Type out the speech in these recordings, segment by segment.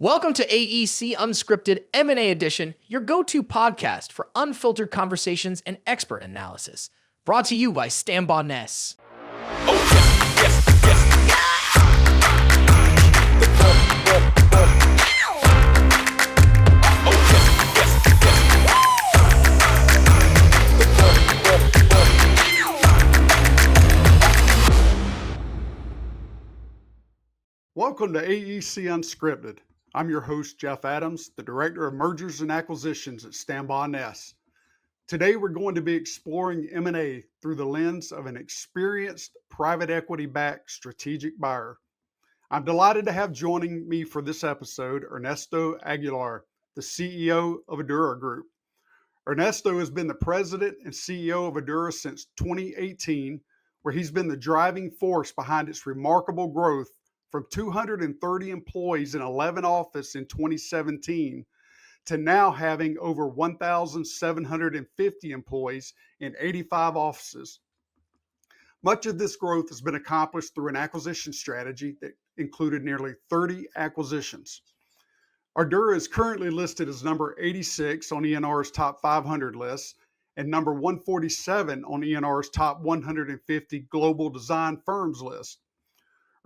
Welcome to AEC Unscripted M&A Edition, your go-to podcast for unfiltered conversations and expert analysis. Brought to you by Stanbaugh Ness. Welcome to AEC Unscripted. I'm your host, Jeff Adams, the Director of Mergers and Acquisitions at Stanbaugh Ness. Today, we're going to be exploring M&A through the lens of an experienced private equity-backed strategic buyer. I'm delighted to have joining me for this episode, Ernesto Aguilar, the CEO of Ardurra Group. Ernesto has been the President and CEO of Ardurra since 2018, where he's been the driving force behind its remarkable growth from 230 employees in 11 offices in 2017 to now having over 1,750 employees in 85 offices. Much of this growth has been accomplished through an acquisition strategy that included nearly 30 acquisitions. Ardurra is currently listed as number 86 on ENR's top 500 list and number 147 on ENR's top 150 global design firms list.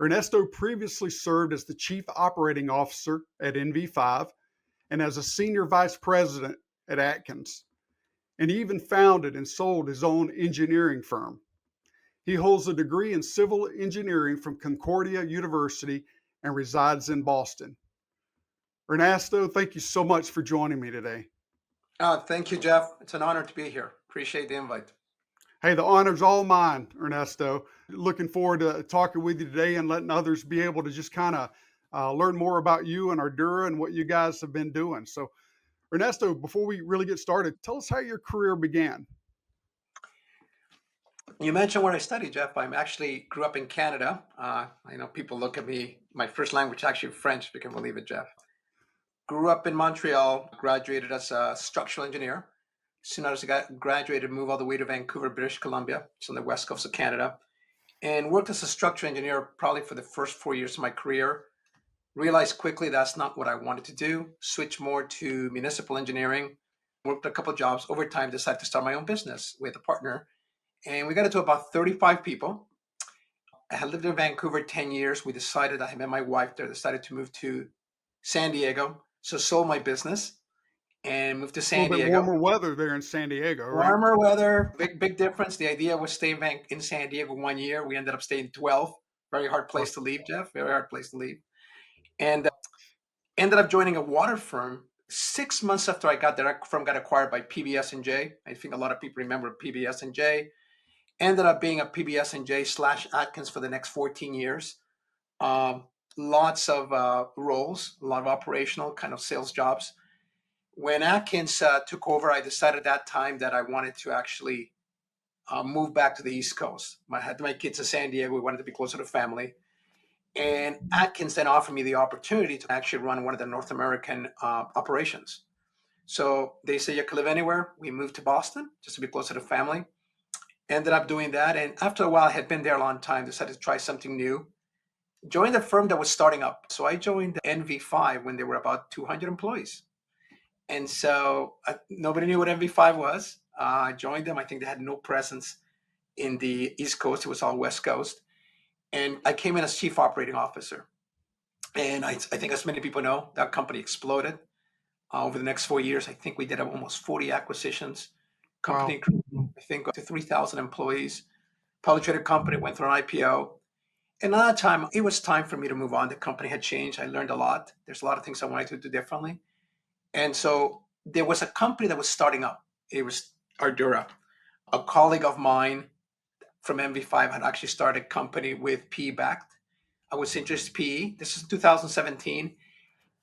Ernesto previously served as the Chief Operating Officer at NV5 and as a Senior Vice President at Atkins, and he even founded and sold his own engineering firm. He holds a degree in civil engineering from Concordia University and resides in Boston. Ernesto, thank you so much for joining me today. Thank you, Jeff. It's an honor to be here. Appreciate the invite. Hey, the honor's all mine, Ernesto. Looking forward to talking with you today and letting others be able to just kind of learn more about you and Ardurra and what you guys have been doing. So, Ernesto, before we really get started, tell us how your career began. You mentioned where I studied, Jeff. I actually grew up in Canada. I know people look at me, my first language is actually French, if you can believe it, Jeff. Grew up in Montreal, graduated as a structural engineer. Soon as I graduated, moved all the way to Vancouver, British Columbia. It's on the west coast of Canada. And worked as a structural engineer probably for the first 4 years of my career. Realized quickly that's not what I wanted to do. Switched more to municipal engineering. Worked a couple of jobs. Over time, decided to start my own business with a partner. And we got it to about 35 people. I had lived in Vancouver 10 years. We decided, I met my wife there, decided to move to San Diego. So sold my business and moved to San Diego. Warmer weather there in San Diego, right? Warmer weather, big difference. The idea was staying in San Diego 1 year. We ended up staying 12. Very hard place to leave, Jeff. Very hard place to leave. And ended up joining a water firm 6 months after I got there. That firm got acquired by PBS&J. I think a lot of people remember PBS&J. Ended up being a PBS&J / Atkins for the next 14 years. Lots of roles, a lot of operational kind of sales jobs. When Atkins took over, I decided at that time that I wanted to actually move back to the East Coast. I had my kids in San Diego. We wanted to be closer to family. And Atkins then offered me the opportunity to actually run one of the North American operations. So they said, you can live anywhere. We moved to Boston just to be closer to family. Ended up doing that. And after a while, I had been there a long time, decided to try something new. Joined a firm that was starting up. So I joined NV5 when there were about 200 employees. And so nobody knew what NV5 was. I joined them. I think they had no presence in the East Coast. It was all West Coast. And I came in as Chief Operating Officer. And I think as many people know, that company exploded. Over the next 4 years, I think we did almost 40 acquisitions. Company, wow. I think, to 3,000 employees. Publicly traded company, went through an IPO. And at that time, it was time for me to move on. The company had changed. I learned a lot. There's a lot of things I wanted to do differently. And so there was a company that was starting up. It was Ardurra. A colleague of mine from NV5 had actually started a company with PE-backed. I was interested in PE. This is 2017.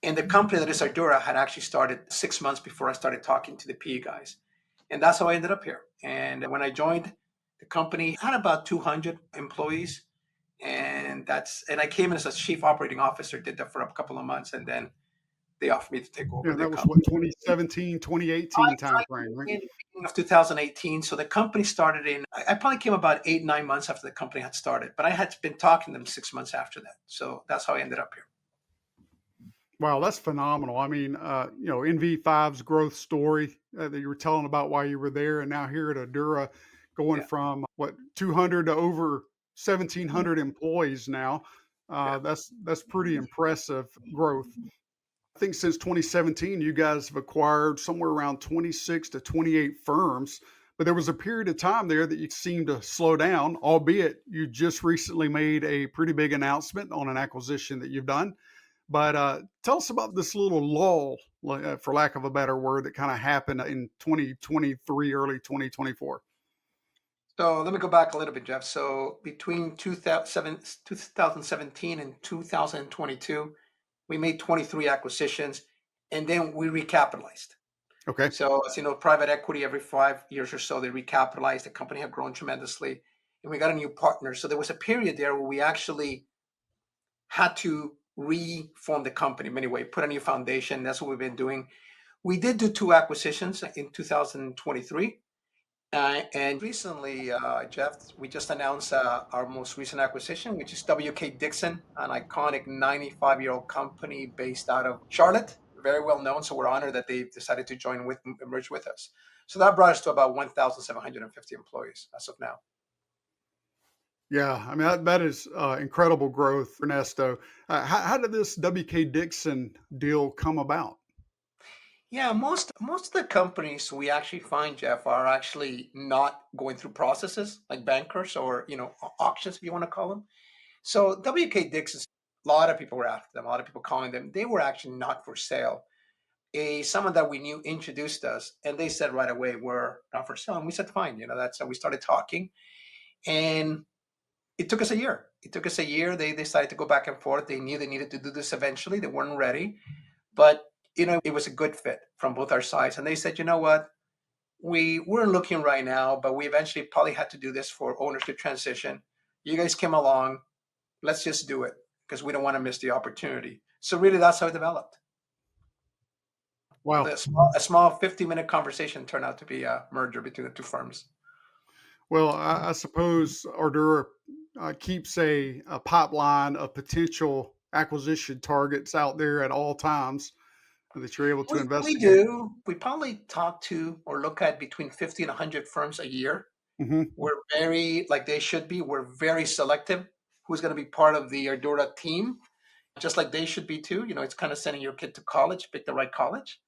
And the company that is Ardurra had actually started 6 months before I started talking to the PE guys. And that's how I ended up here. And when I joined, the company had about 200 employees. And I came in as a Chief Operating Officer, did that for a couple of months, and then they offered me to take over. Yeah, that was what, 2017, 2018 time frame, right? In the beginning of 2018. So the company started I probably came about 8-9 months after the company had started, but I had been talking to them 6 months after that. So that's how I ended up here. Wow, that's phenomenal. I mean, NV5's growth story that you were telling about while you were there, and now here at Ardurra, going Yeah. from what 200 to over Mm. 1,700 employees now. Yeah. That's pretty impressive growth. I think since 2017, you guys have acquired somewhere around 26 to 28 firms, but there was a period of time there that you seemed to slow down, albeit you just recently made a pretty big announcement on an acquisition that you've done. But tell us about this little lull, for lack of a better word, that kind of happened in 2023, early 2024. So let me go back a little bit, Jeff. So between 2017 and 2022, we made 23 acquisitions, and then we recapitalized. Okay. So as you know, private equity every 5 years or so, they recapitalized. The company had grown tremendously, and we got a new partner. So there was a period there where we actually had to reform the company in many ways, put a new foundation. That's what we've been doing. We did do two acquisitions in 2023. And recently, Jeff, we just announced our most recent acquisition, which is WK Dixon, an iconic 95-year-old company based out of Charlotte, very well known. So we're honored that they've decided to merge with us. So that brought us to about 1,750 employees as of now. Yeah, I mean that is incredible growth, Ernesto. How did this WK Dixon deal come about? Yeah, most of the companies we actually find, Jeff, are actually not going through processes like bankers or auctions, if you want to call them. So WK Dixon, a lot of people were after them, a lot of people calling them. They were actually not for sale. Someone that we knew introduced us, and they said right away, "We're not for sale." And we said, "Fine." That's how we started talking, and it took us a year. It took us a year. They decided to go back and forth. They knew they needed to do this eventually. They weren't ready, but it was a good fit from both our sides. And they said, "You know what? We're looking right now, but we eventually probably had to do this for ownership transition. You guys came along. Let's just do it because we don't want to miss the opportunity." So really, that's how it developed. Wow. A small 50-minute conversation turned out to be a merger between the two firms. Well, I suppose Ardurra keeps a pipeline of potential acquisition targets out there at all times that you're able to We investigate. do. We probably talk to or look at between 50 and 100 firms a year. Hmm. We're very, like they should be, we're very selective who's going to be part of the Ardura team, just like they should be too. It's kind of sending your kid to college, pick the right college.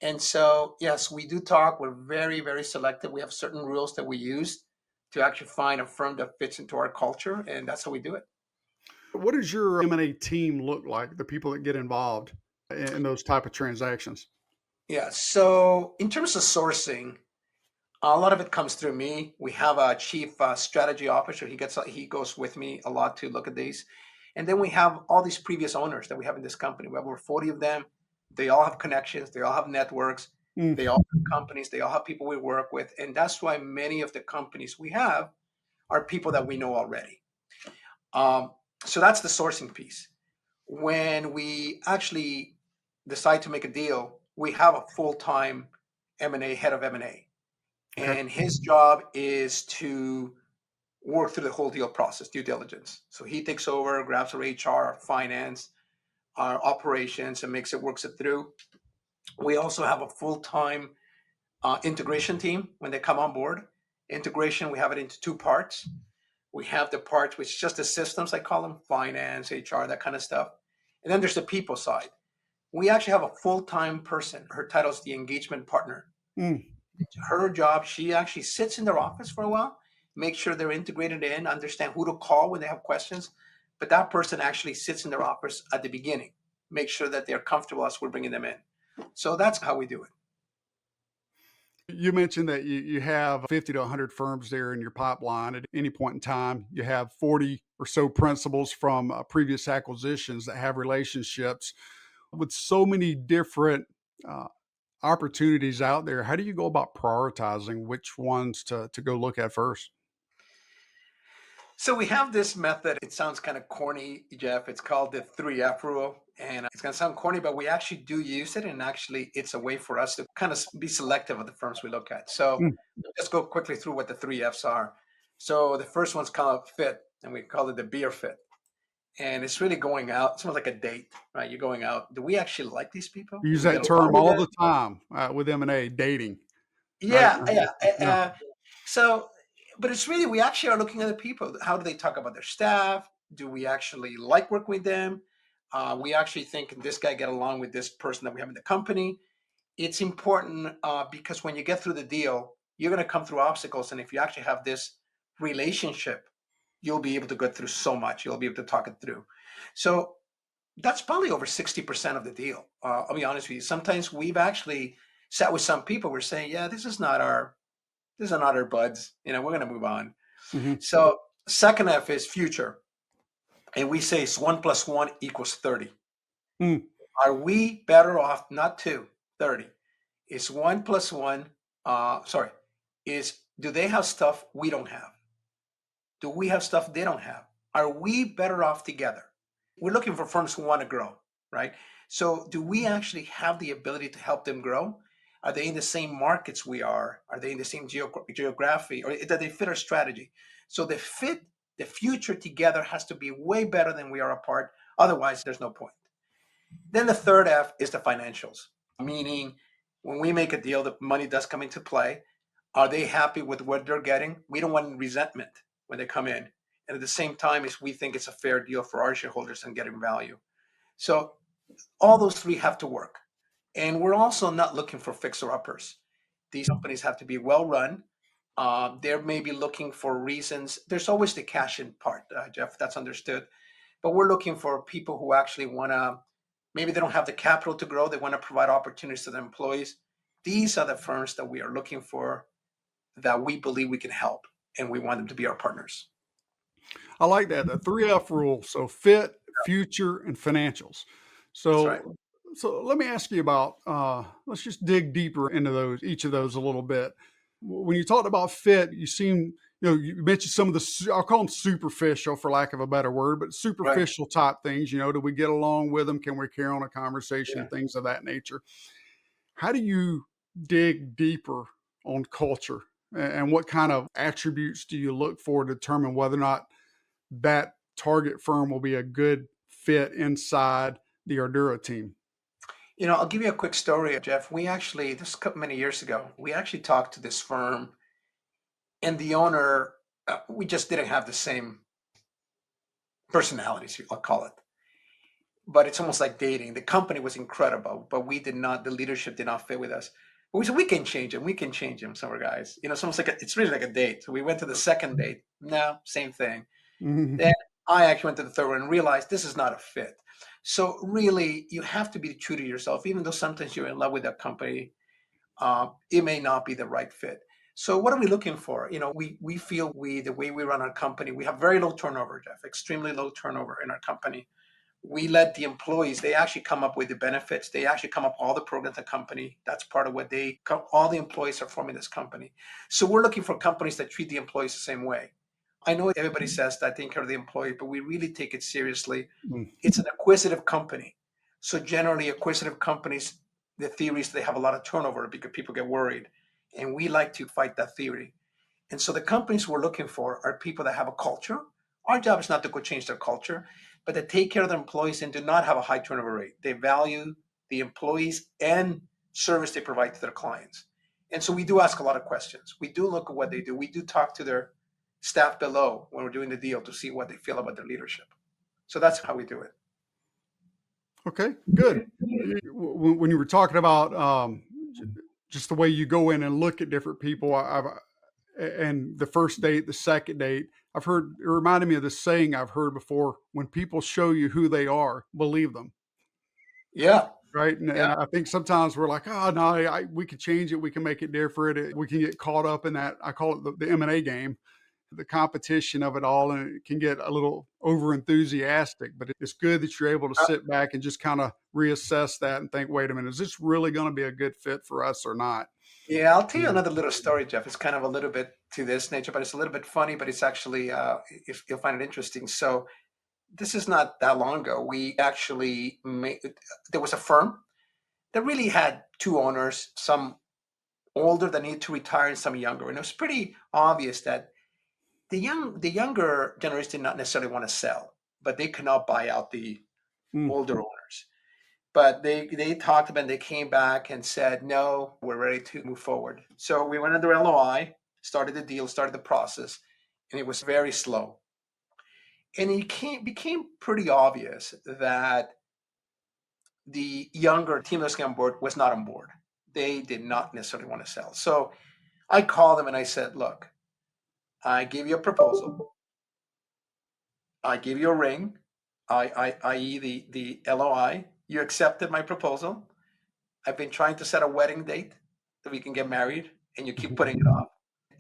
And so, yes, we do talk. We're very, very selective. We have certain rules that we use to actually find a firm that fits into our culture, and that's how we do it. What does your M&A team look like? The people that get involved in those type of transactions. Yeah. So, in terms of sourcing, a lot of it comes through me. We have a chief strategy officer. He goes with me a lot to look at these, and then we have all these previous owners that we have in this company. We have over 40 of them. They all have connections. They all have networks. Mm. They all have companies. They all have people we work with, and that's why many of the companies we have are people that we know already. Um, so that's the sourcing piece. When we actually decide to make a deal, we have a full-time M&A head of M&A, Okay. and his job is to work through the whole deal process, due diligence. So he takes over, grabs our HR, our finance, our operations, and works it through. We also have a full-time integration team when they come on board. Integration, we have it into two parts. We have the part which is just the systems, I call them, finance, HR, that kind of stuff. And then there's the people side. We actually have a full-time person. Her title is the engagement partner. Mm. Her job, she actually sits in their office for a while, make sure they're integrated in, understand who to call when they have questions. But that person actually sits in their office at the beginning, make sure that they're comfortable as we're bringing them in. So that's how we do it. You mentioned that you have 50 to 100 firms there in your pipeline at any point in time. You have 40 or so principals from previous acquisitions that have relationships with so many different uh, opportunities out there. How do you go about prioritizing which ones to go look at first? So we have this method. It sounds kind of corny, Jeff. It's called the 3F rule. And it's going to sound corny, but we actually do use it. And actually, it's a way for us to kind of be selective of the firms we look at. So Mm. let's go quickly through what the 3Fs are. So the first one's called fit, and we call it the beer fit. and it's really going out. It's almost like a date, right? You're going out. Do we actually like these people? We Do use we get that along term with all them? the time with M&A, dating, right? Yeah, yeah. Yeah. So, but it's really, we actually are looking at the people. How do they talk about their staff? Do we actually like working with them? We actually think, can this guy get along with this person that we have in the company? It's important because when you get through the deal, you're going to come through obstacles. And if you actually have this relationship, you'll be able to go through so much. You'll be able to talk it through. So that's probably over 60% of the deal. I'll be honest with you. Sometimes we've actually sat with some people. We're saying, yeah, this is not our buds. We're going to move on. Mhm. So second F is future. And we say it's 1 + 1 = 30. Mm. Are we better off? Not two, 30. Is 1 + 1, sorry, is do they have stuff we don't have? Do we have stuff they don't have? Are we better off together? We're looking for firms who want to grow, right? So do we actually have the ability to help them grow? Are they in the same markets we are? Are they in the same geography? Or do they fit our strategy? So the future together has to be way better than we are apart. Otherwise, there's no point. Then the third F is the financials, meaning when we make a deal, the money does come into play. Are they happy with what they're getting? We don't want resentment when they come in. And at the same time, is we think it's a fair deal for our shareholders and getting value. So all those three have to work. And we're also not looking for fixer-uppers. These companies have to be well run. They're maybe looking for reasons. There's always the cash in part, Jeff, that's understood. But we're looking for people who actually want to, maybe they don't have the capital to grow. They want to provide opportunities to their employees. These are the firms that we are looking for that we believe we can help, and we want them to be our partners. I like that, the 3F rule. So fit, future, and financials. That's right. So let me ask you about, let's just dig deeper into each of those a little bit. When you talked about fit, you mentioned some of I'll call them superficial for lack of a better word, but Right. superficial type things, do we get along with them? Can we carry on a conversation? Yeah. Things of that nature. How do you dig deeper on culture? And what kind of attributes do you look for to determine whether or not that target firm will be a good fit inside the Ardurra team? I'll give you a quick story, Jeff. We actually, this was many years ago, we actually talked to this firm, and the owner, we just didn't have the same personalities, I'll call it. But it's almost like dating. The company was incredible, but the leadership did not fit with us. But we said, we can change him. We can change him, some of our guys. It's almost like, it's really like a date. So we went to the second date. No, same thing. Mhm. Then I actually went to the third one and realized this is not a fit. So really, you have to be true to yourself, even though sometimes you're in love with that company. It may not be the right fit. So what are we looking for? We feel the way we run our company, we have very low turnover, Jeff, extremely low turnover in our company. We let the employees, they actually come up with the benefits. They actually come up with all the programs in the company. That's part of what all the employees are forming this company. So we're looking for companies that treat the employees the same way. I know everybody says that taking care of the employee, but we really take it seriously. Mm. It's an acquisitive company. So generally acquisitive companies, the theory is they have a lot of turnover because people get worried. And we like to fight that theory. And so the companies we're looking for are people that have a culture. Our job is not to go change their culture, but to take care of their employees and do not have a high turnover rate. They value the employees and service they provide to their clients. And so we do ask a lot of questions. We do look at what they do. We do talk to their staff below when we're doing the deal to see what they feel about their leadership. So that's how we do it. Okay, good. When you were talking about just the way you go in and look at different people, and the first date, the second date, it reminded me of this saying I've heard before: when people show you who they are, believe them. Yeah. Right. And Yeah. I think sometimes we're like, oh, no, we can change it. We can make it different. We can get caught up in that. I call it the M&A game, the competition of it all. And it can get a little over enthusiastic, but it's good that you're able to sit back and just kind of reassess that and think, wait a minute, is this really going to be a good fit for us or not? Yeah, I'll tell you another little story, Jeff. It's kind of a little bit to this nature, but it's a little bit funny, but it's actually, if you'll find it interesting. So this is not that long ago. We actually there was a firm that really had two owners, some older that needed to retire and some younger. And it was pretty obvious that the younger generation did not necessarily want to sell. but they could not buy out the Mm. older owners. But they talked about, and they came back and said, no, we're ready to move forward. So we went under LOI, started the deal, started the process, and it was very slow. And it became pretty obvious that the younger team that was on board was not on board. They did not necessarily want to sell. So I called them and I said, look, I gave you a proposal. I gave you a ring, i.e. the LOI. You accepted my proposal. I've been trying to set a wedding date that we can get married, and you keep putting it off.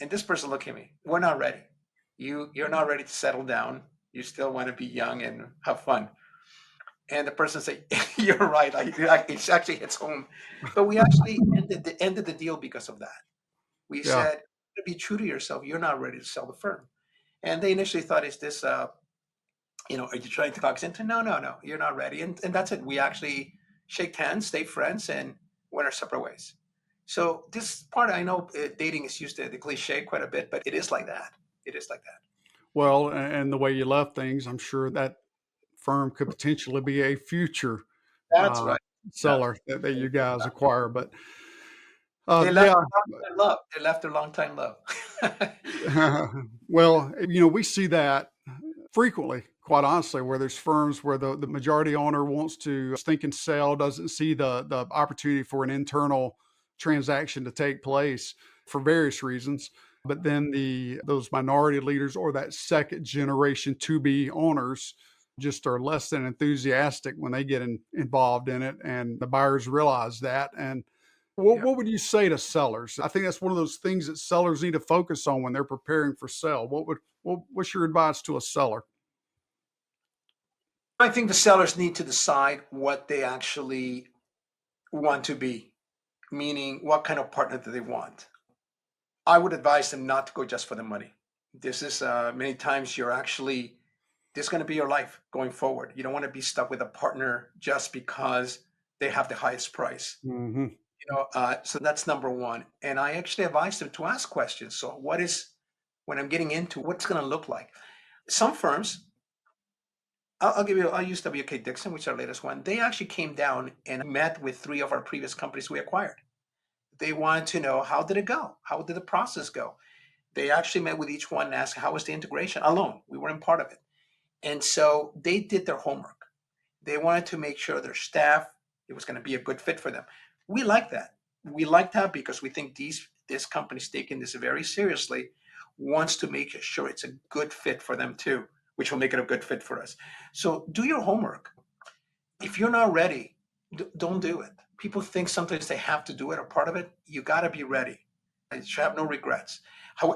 And this person looked at me. We're not ready. You're not ready to settle down. You still want to be young and have fun. And the person said, "You're right. It actually hits home." But we actually ended the deal because of that. We Yeah. said, "To be true to yourself, you're not ready to sell the firm." And they initially thought, "Is this are you trying to talk us into?" No, no, no. You're not ready. And that's it. We actually shake hands, stay friends, and went our separate ways. So this part, I know dating is used to the cliche quite a bit, but it is like that. It is like that. Well, and the way you left things, I'm sure that firm could potentially be a future That's uh, right. Yeah. seller that you guys acquire. But They left yeah, their long time love. They left their long time love. well, we see that frequently, quite honestly, where there's firms where the majority owner wants to think and sell, doesn't see the opportunity for an internal transaction to take place for various reasons. But then those minority leaders or that second generation to be owners just are less than enthusiastic when they get involved in it, and the buyers realize that. And Yeah. what would you say to sellers? I think that's one of those things that sellers need to focus on when they're preparing for sale. What's your advice to a seller? I think the sellers need to decide what they actually want to be, meaning what kind of partner do they want. I would advise them not to go just for the money. This is many times this is going to be your life going forward. You don't want to be stuck with a partner just because they have the highest price. Mm-hmm. So that's number one. And I actually advise them to ask questions. So when I'm getting into what's going to look like? Some firms, I'll use WK Dixon, which is our latest one. They actually came down and met with 3 of our previous companies we acquired. They wanted to know, how did it go? How did the process go? They actually met with each one and asked, how was the integration alone? We weren't part of it. And so they did their homework. They wanted to make sure their staff, it was going to be a good fit for them. We like that. We like that because we think this company's taking this very seriously, wants to make sure it's a good fit for them too, which will make it a good fit for us. So do your homework. If you're not ready, don't do it. People think sometimes they have to do it or part of it. You got to be ready. You should have no regrets.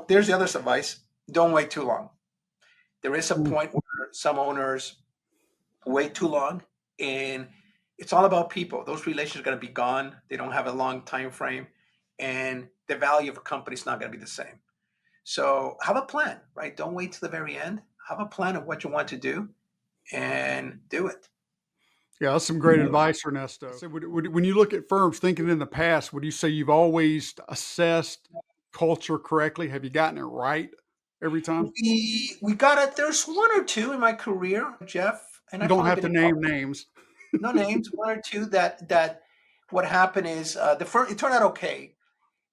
There's the other advice. Don't wait too long. There is a point where some owners wait too long, and it's all about people. Those relations are going to be gone. They don't have a long time frame, and the value of a company is not going to be the same. So have a plan, right? Don't wait to the very end. Have a plan of what you want to do and do it. Yeah, that's some great advice, Ernesto. So when you look at firms thinking in the past, would you say you've always assessed culture correctly? Have you gotten it right every time? We got it. There's one or two in my career, Jeff, and You I've don't only have been to in name names. no names, one or two that what happened is the firm, it turned out okay,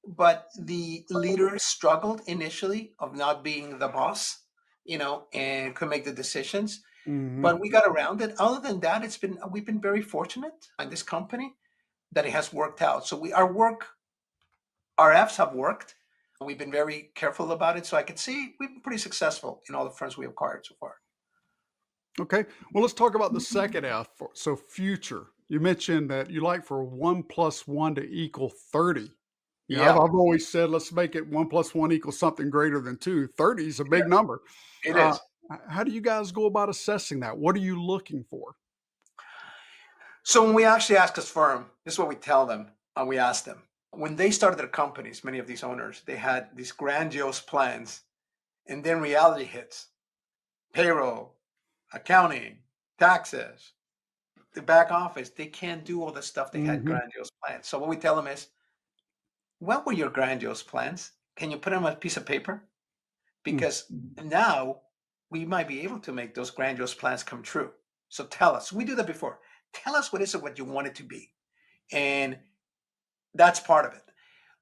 but the leader struggled initially of not being the boss, and could make the decisions. Mm-hmm. But we got around it. Other than that, we've been very fortunate in this company that it has worked out. So our Fs have worked. We've been very careful about it. So I could see we've been pretty successful in all the firms we acquired so far. Okay. Well, let's talk about the second F. So future. You mentioned that you like for 1 + 1 to equal 30. Yeah, I've always said let's make it 1 + 1 equals something greater than 2. 30 is a big number. it Uh, is. how do you guys go about assessing that? What are you looking for? So when we actually ask this firm, this is what we tell them, and we ask them. When they started their companies, many of these owners, they had these grandiose plans, and then reality hits. Payroll, accounting, taxes, the back office, they can't do all the stuff they had Mm-hmm. grandiose plans. So what we tell them is, what were your grandiose plans? Can you put them on a piece of paper? Because now we might be able to make those grandiose plans come true. So tell us, we do that before. Tell us what is it what you want it to be. And that's part of it.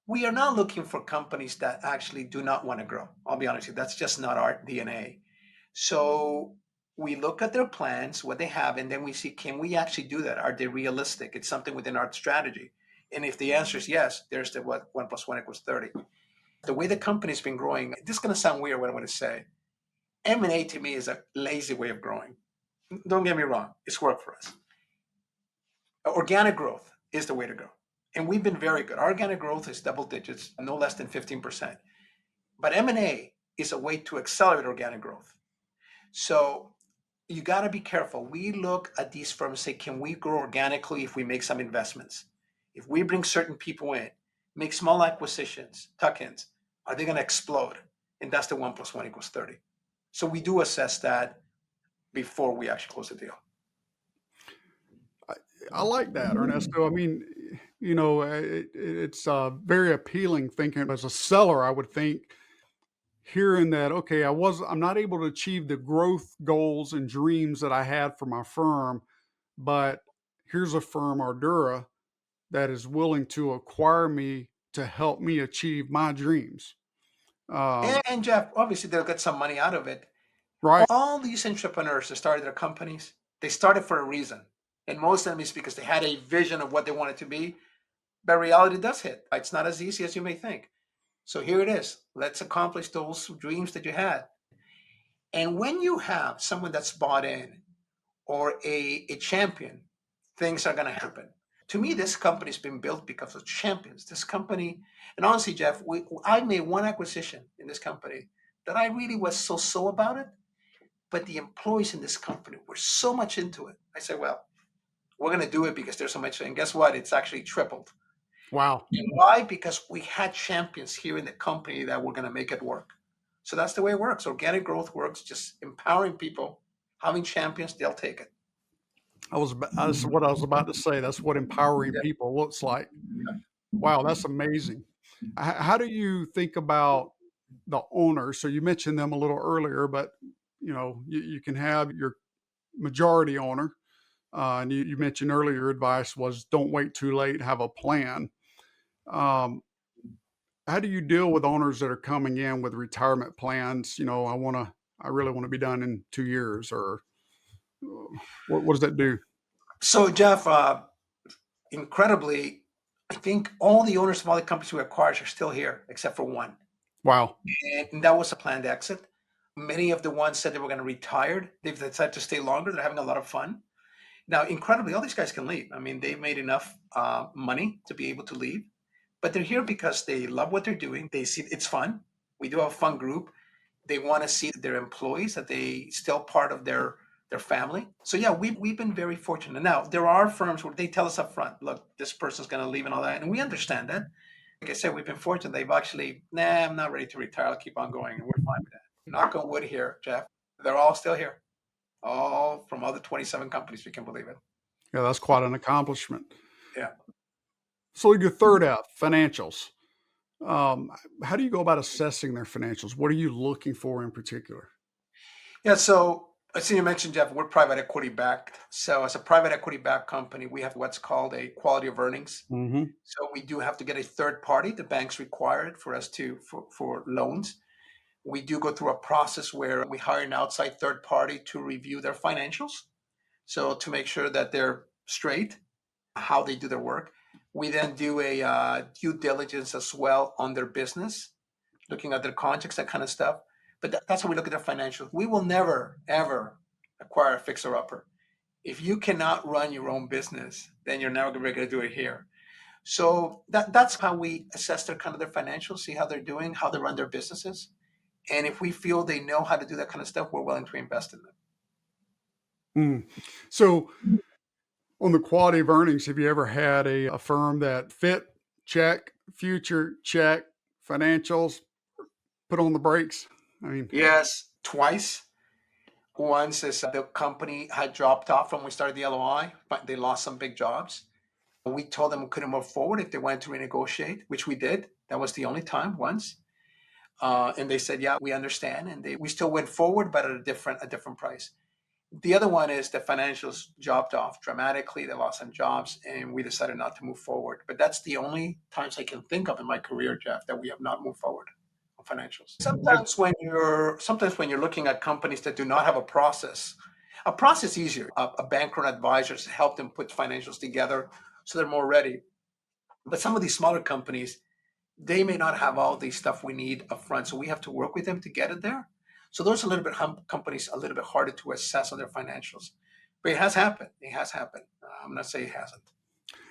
We are not looking for companies that actually do not want to grow. I'll be honest with you, that's just not our DNA. So we look at their plans, what they have, and then we see, can we actually do that? Are they realistic? It's something within our strategy. And if the answer is yes, there's the what 1 + 1 = 30. The way the company's been growing, this is going to sound weird what I'm going to say. M&A to me is a lazy way of growing. Don't get me wrong, it's worked for us. Organic growth is the way to go. And we've been very good. Our organic growth is double digits, no less than 15%. But M&A is a way to accelerate organic growth. So you got to be careful. We look at these firms and say, can we grow organically if we make some investments? If we bring certain people in, make small acquisitions, tuck-ins, are they going to explode? And that's the 1 + 1 = 30. So we do assess that before we actually close the deal. I like that, Ernesto. I mean, it's very appealing thinking as a seller. I would think hearing that, okay, I'm not able to achieve the growth goals and dreams that I had for my firm, but here's a firm, Ardurra, that is willing to acquire me to help me achieve my dreams. And Jeff, obviously they'll get some money out of it. Right. All these entrepreneurs that started their companies, they started for a reason. And most of them is because they had a vision of what they wanted to be. But reality does hit. It's not as easy as you may think. So here it is. Let's accomplish those dreams that you had. And when you have someone that's bought in or a champion, things are going to happen. To me, this company's been built because of champions. This company, and honestly, Jeff, I made one acquisition in this company that I really was so about it. But the employees in this company were so much into it. I said, well, we're going to do it because there's so much. And guess what? It's actually tripled. Wow. And why? Because we had champions here in the company that were going to make it work. So that's the way it works. Organic growth works, just empowering people, having champions, they'll take it. That's what I was about to say. That's what empowering people looks like. Wow, that's amazing. How do you think about the owner? So you mentioned them a little earlier, but you can have your majority owner. And you mentioned earlier your advice was don't wait too late, have a plan. How do you deal with owners that are coming in with retirement plans? I really want to be done in 2 years, or what does that do? So, Jeff, incredibly, I think all the owners of all the companies we acquired are still here, except for one. Wow. And that was a planned exit. Many of the ones said they were going to retire. They've decided to stay longer. They're having a lot of fun. Now, incredibly, all these guys can leave. I mean, they've made enough money to be able to leave, but they're here because they love what they're doing. They see it's fun. We do have a fun group. They want to see their employees, that they still part of their family. So yeah, we've been very fortunate. Now, there are firms where they tell us up front, look, this person's going to leave and all that. And we understand that. Like I said, we've been fortunate. They've actually, I'm not ready to retire. I'll keep on going. And we're fine with that. Knock on wood here, Jeff. They're all still here. All from other 27 companies, if you can believe it. Yeah, that's quite an accomplishment. Yeah. So your third F, financials. How do you go about assessing their financials? What are you looking for in particular? Yeah, so I see you mentioned, Jeff, we're private equity backed. So as a private equity backed company, we have what's called a quality of earnings. Mm-hmm. So we do have to get a third party. The banks require it for us for loans. We do go through a process where we hire an outside third party to review their financials. So to make sure that they're straight, how they do their work. We then do a due diligence as well on their business, looking at their contracts, that kind of stuff. But that's how we look at their financials. We will never, ever acquire a fixer-upper. If you cannot run your own business, then you're never going to do it here. So that's how we assess their financials, see how they're doing, how they run their businesses. And if we feel they know how to do that kind of stuff, we're willing to invest in them. So on the quality of earnings, have you ever had a firm that fit, check, future, check, financials, put on the brakes? I mean, yes, twice. Once is the company had dropped off when we started the LOI, but they lost some big jobs. We told them we couldn't move forward if they wanted to renegotiate, which we did. That was the only time, once. And they said, yeah, we understand. And we still went forward, but at a different price. The other one is the financials dropped off dramatically. They lost some jobs, and we decided not to move forward. But that's the only times I can think of in my career, Jeff, that we have not moved forward on financials. Sometimes when you're looking at companies that do not have a process easier. A banker and advisors help them put financials together so they're more ready. But some of these smaller companies, they may not have all the stuff we need up front, so we have to work with them to get it there. So those are a little bit companies a little bit harder to assess on their financials, but it has happened. It has happened. I'm not saying it hasn't.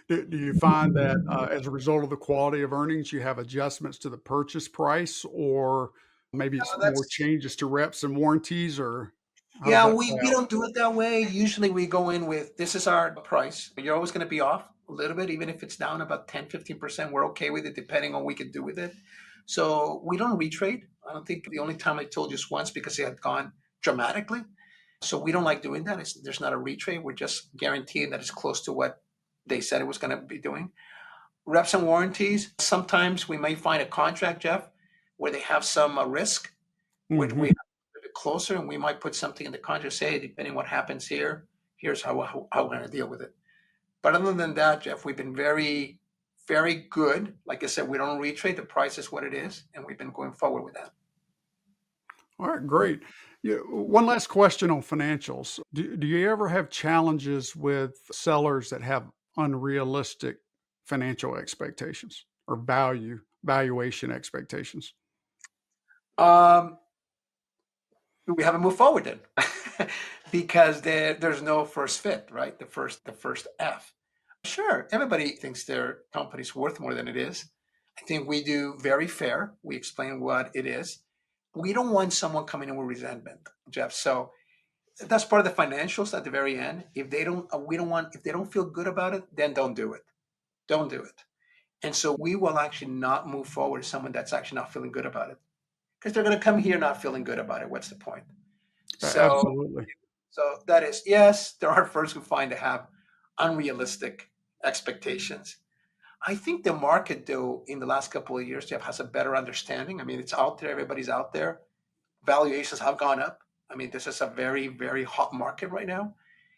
Do you find that as a result of the quality of earnings, you have adjustments to the purchase price, or maybe it's more That's changes to reps and warranties, or how does Yeah, that we play we out? don't do it that way. Usually we go in with this is our price. You're always going to be off a little bit, even if it's down about 10-15%. We're okay with it depending on what we can do with it. So we don't retrade. I don't think the only time I told you is once because it had gone dramatically. So we don't like doing that. There's not a retrade. We're just guaranteeing that it's close to what they said it was going to be doing. Reps and warranties. Sometimes we may find a contract, Jeff, where they have some risk. We have Mhm. a little bit closer, and we might put something in the contract. Say, hey, depending on what happens here, here's how we're going to deal with it. But other than that, Jeff, we've been very, very good. Like I said, we don't retrade. The price is what it is, and we've been going forward with that. All right, great. Yeah, one last question on financials. Do you ever have challenges with sellers that have unrealistic financial expectations or valuation expectations? Um, we haven't moved forward then, because there's no first fit, right? The first F. Sure, everybody thinks their company's worth more than it is. I think we do very fair. We explain what it is. We don't want someone coming in with resentment, Jeff. So that's part of the financials at the very end. If they don't, we don't want, if they don't feel good about it, then don't do it. Don't do it. And so we will actually not move forward with someone that's actually not feeling good about it because they're going to come here not feeling good about it. What's the point? So, Absolutely. so that is, yes, there are firms who find to have unrealistic expectations. I think the market, though, in the last couple of years, Jeff, has a better understanding. I mean, it's out there. Everybody's out there. Valuations have gone up. I mean, this is a very, very hot market right now.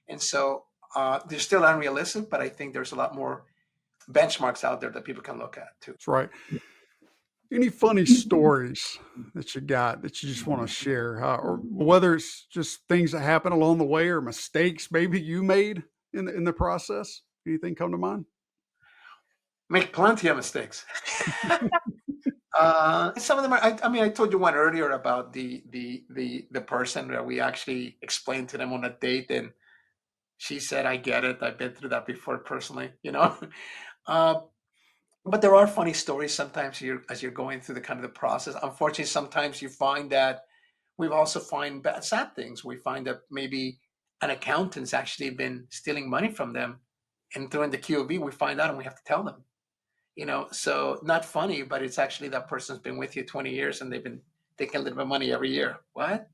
And so they're still unrealistic, but I think there's a lot more benchmarks out there that people can look at too. That's right. Any funny stories that you got that you just want to share, or whether it's just things that happen along the way or mistakes maybe you made in the process? Anything come to mind? Make plenty of mistakes. Some of them are. I mean, I told you one earlier about the person that we actually explained to them on a date, and she said, "I get it. I've been through that before personally." Uh, but there are funny stories sometimes as you're going through the kind of the process. Unfortunately, sometimes you find that we've also find sad things. We find that maybe an accountant's actually been stealing money from them, and during the QOB, we find out and we have to tell them. So not funny, but it's actually that person's been with you 20 years and they've been taking a little bit of money every year. What?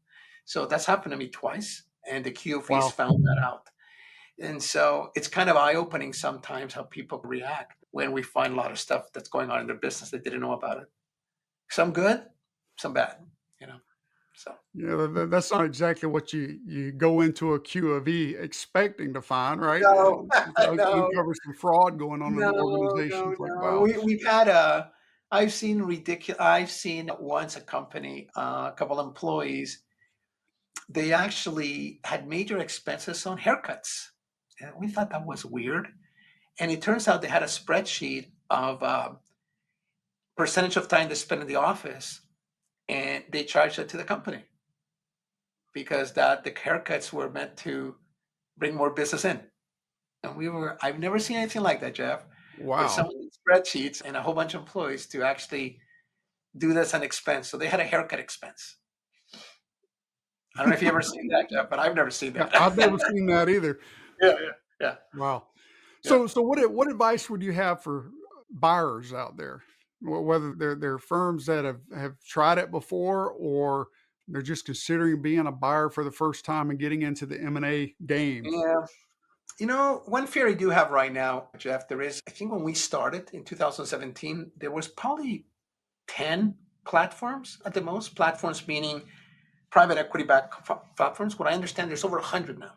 So that's happened to me twice, and the QOBs Wow. found that out. And so it's kind of eye opening sometimes how people react when we find a lot of stuff that's going on in their business they didn't know about it. Some good, some bad, you know. So Yeah, that's not exactly what you go into a Q of E expecting to find, right? no, no, Uncover some fraud going on in the no, organization. no, It's like, no. wow, We've had a. I've seen ridiculous. I've seen once a company, a couple employees, they actually had major expenses on haircuts. And we thought that was weird. And it turns out they had a spreadsheet of percentage of time they spent in the office, and they charged it to the company because that the haircuts were meant to bring more business in. And I've never seen anything like that, Jeff, where wow. someone did spreadsheets and a whole bunch of employees to actually do this an expense. So they had a haircut expense. I don't know if you ever seen that, Jeff, but I've never seen Yeah, that. I've never seen that either. Yeah, yeah, Wow. yeah, So what advice would you have for buyers out there? Whether they're firms that have tried it before, or they're just considering being a buyer for the first time and getting into the M&A game. yeah. One fear I do have right now, Jeff, there is, I think when we started in 2017, there was probably 10. platforms at the most. Platforms meaning private equity backed platforms. What I understand, there's over 100 now.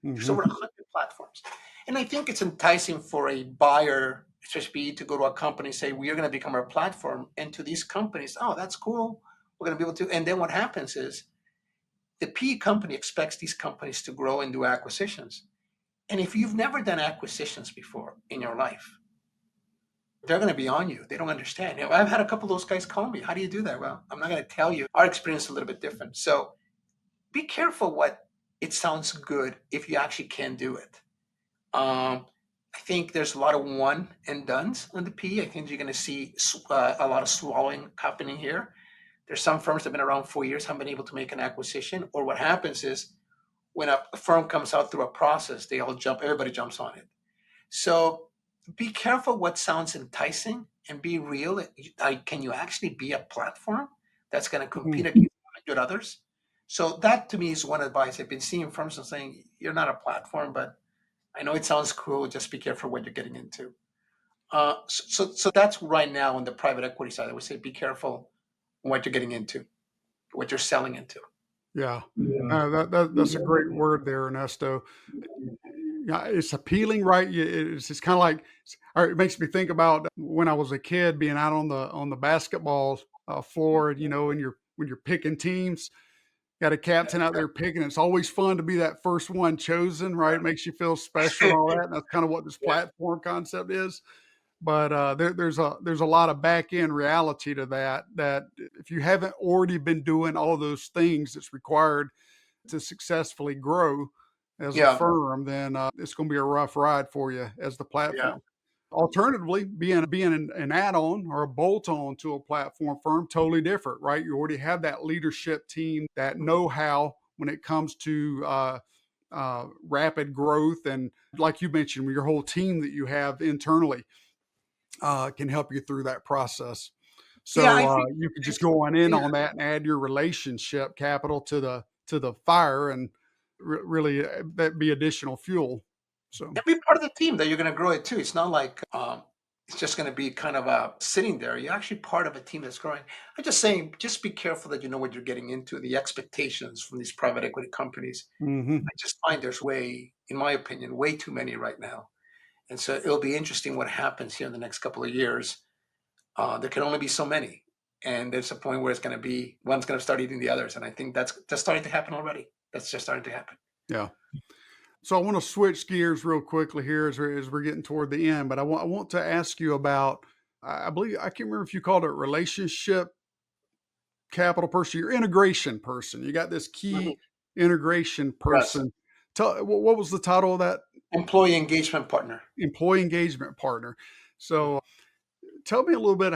There's over 100 platforms. And I think it's enticing for a buyer, especially to go to a company and say, we are going to become our platform. And to these companies, oh, that's cool. We're going to be able to. And then what happens is the PE company expects these companies to grow and do acquisitions. And if you've never done acquisitions before in your life, they're going to be on you. They don't understand. I've had a couple of those guys call me. How do you do that? Well, I'm not going to tell you. Our experience is a little bit different. So be careful what it sounds good if you actually can do it. I think there's a lot of one and dones on the P. I think you're going to see a lot of swallowing happening here. There's some firms that have been around 4 years, haven't been able to make an acquisition. Or what happens is when a firm comes out through a process, everybody jumps on it. So be careful what sounds enticing and be real. Can you actually be a platform that's going to compete against 100 others? So that to me is one advice. I've been seeing firms and saying, you're not a platform, but I know it sounds cool. Just be careful what you're getting into. So that's right now on the private equity side. I would say be careful what you're getting into, what you're selling into. Yeah, that's a great word there, Ernesto. Yeah, it's appealing, right? It's just kind of like, or it makes me think about when I was a kid being out on the basketball floor, and when you're picking teams, got a captain out there picking. It's always fun to be that first one chosen, right? It makes you feel special and all that. And that's kind of what this platform concept is. But there's a lot of back end reality to that. That if you haven't already been doing all those things that's required to successfully grow as a firm, then it's going to be a rough ride for you as the platform. Alternatively, being an add-on or a bolt-on to a platform firm, totally different, right? You already have that leadership team, that know-how when it comes to rapid growth, and like you mentioned, your whole team that you have internally can help you through that process. So you could just go on that and add your relationship capital to the fire, and really that be additional fuel. So And be part of the team that you're going to grow it too. It's not like it's just going to be kind of sitting there. You're actually part of a team that's growing. I'm just saying, just be careful that you know what you're getting into. The expectations from these private equity companies. I just find there's in my opinion, way too many right now. And so it'll be interesting what happens here in the next couple of years. There can only be so many. And there's a point where one's going to start eating the others. And I think that's just starting to happen already. That's just starting to happen. Yeah. So I want to switch gears real quickly here as we're getting toward the end, but I want to ask you about, I believe, I can't remember if you called it relationship capital person, your integration person. You got this key integration person. Yes. What was the title of that? Employee engagement partner. Employee engagement partner. So tell me a little bit,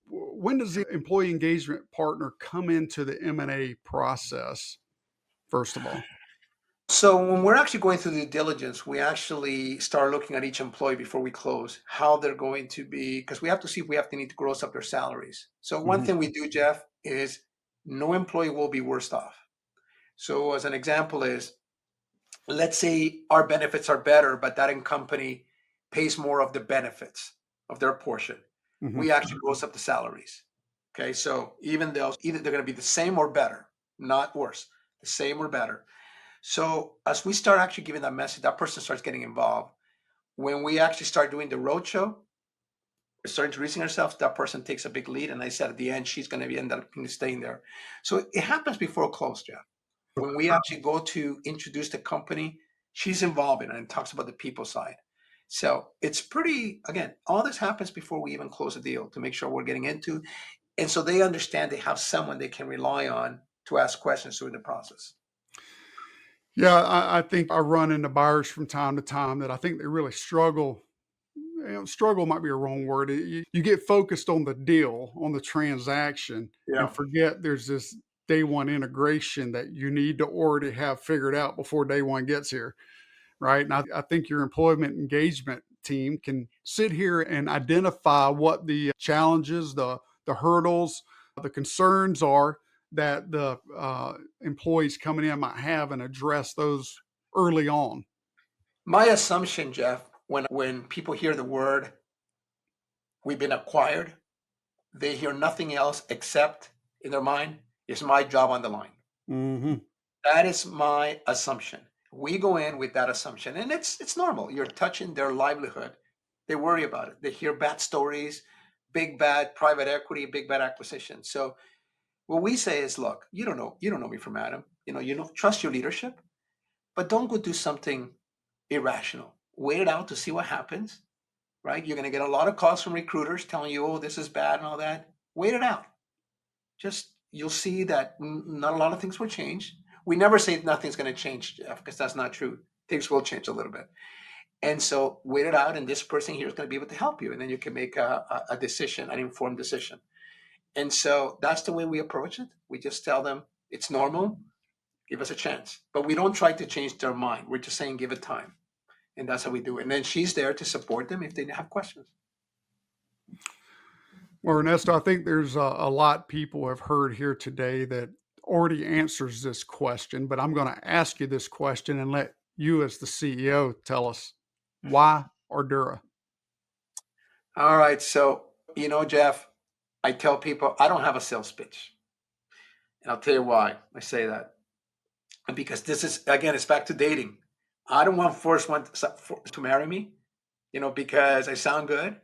when does the employee engagement partner come into the M&A process, first of all? So when we're actually going through due diligence, we actually start looking at each employee before we close, how they're going to be, because we have to see if we need to gross up their salaries. So one thing we do, Jeff, is no employee will be worse off. So as an example is, let's say our benefits are better, but that company pays more of the benefits of their portion. We actually gross up the salaries. Okay, so either they're going to be the same or better, not worse, the same or better. So as we start actually giving that message, that person starts getting involved. When we actually start doing the roadshow, we start introducing ourselves, that person takes a big lead. And I said at the end, she's going to end up staying there. So it happens before close, Jeff. When we actually go to introduce the company, she's involved in it and talks about the people side. So it's again, all this happens before we even close a deal to make sure we're getting into. And so they understand they have someone they can rely on to ask questions during the process. Yeah, I think I run into buyers from time to time that I think they really struggle. Struggle might be a wrong word. You get focused on the deal, on the transaction, and forget there's this day one integration that you need to already have figured out before day one gets here, right? And I think your employment engagement team can sit here and identify what the challenges, the hurdles, the concerns are that the employees coming in might have, and address those early on. My assumption, Jeff, when people hear the word we've been acquired, they hear nothing else except in their mind is my job on the line. Mm-hmm. That is my assumption. We go in with that assumption, and it's normal. You're touching their livelihood. They worry about it. They hear bad stories, big bad private equity, big bad acquisition. So what we say is, look, you don't know me from Adam. You know, trust your leadership, but don't go do something irrational. Wait it out to see what happens, right? You're going to get a lot of calls from recruiters telling you, oh, this is bad and all that. Wait it out. Just you'll see that not a lot of things will change. We never say nothing's going to change, Jeff, because that's not true. Things will change a little bit. And so wait it out, and this person here is going to be able to help you. And then you can make a decision, an informed decision. And so that's the way we approach it. We just tell them it's normal, give us a chance. But we don't try to change their mind. We're just saying give it time. And that's how we do it. And then she's there to support them if they have questions. Well, Ernesto, I think there's a lot people have heard here today that already answers this question, but I'm going to ask you this question and let you as the CEO tell us why Ardurra? All right. So, Jeff, I tell people I don't have a sales pitch. And I'll tell you why I say that. Because this is, again, it's back to dating. I don't want force one to marry me, because I sound good.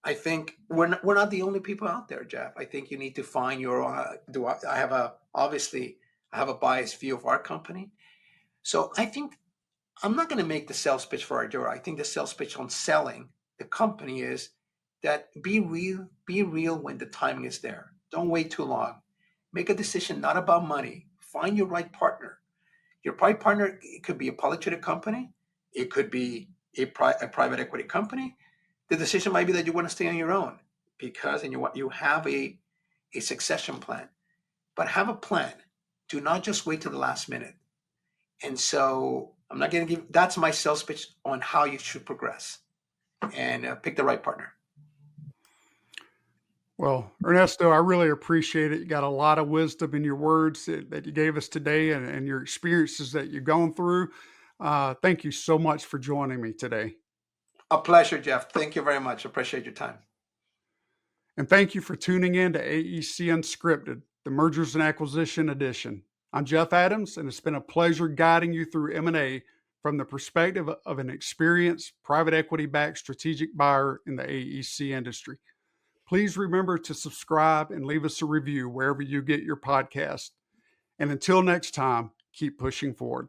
I think we're not the only people out there, Jeff. I think you need to find your. Obviously I have a biased view of our company, so I think I'm not going to make the sales pitch for Ardurra. I think the sales pitch on selling the company is that be real when the timing is there. Don't wait too long. Make a decision not about money. Find your right partner. Your right partner, it could be a publicly traded company, it could be a private equity company. The decision might be that you want to stay on your own because you have a succession plan, but have a plan. Do not just wait till the last minute. And so I'm not going to give. That's my sales pitch on how you should progress, and pick the right partner. Well, Ernesto, I really appreciate it. You got a lot of wisdom in your words that you gave us today and your experiences that you've gone through. Thank you so much for joining me today. A pleasure, Jeff. Thank you very much. Appreciate your time. And thank you for tuning in to AEC Unscripted, the Mergers and Acquisition Edition. I'm Jeff Adams, and it's been a pleasure guiding you through M&A from the perspective of an experienced private equity-backed strategic buyer in the AEC industry. Please remember to subscribe and leave us a review wherever you get your podcast. And until next time, keep pushing forward.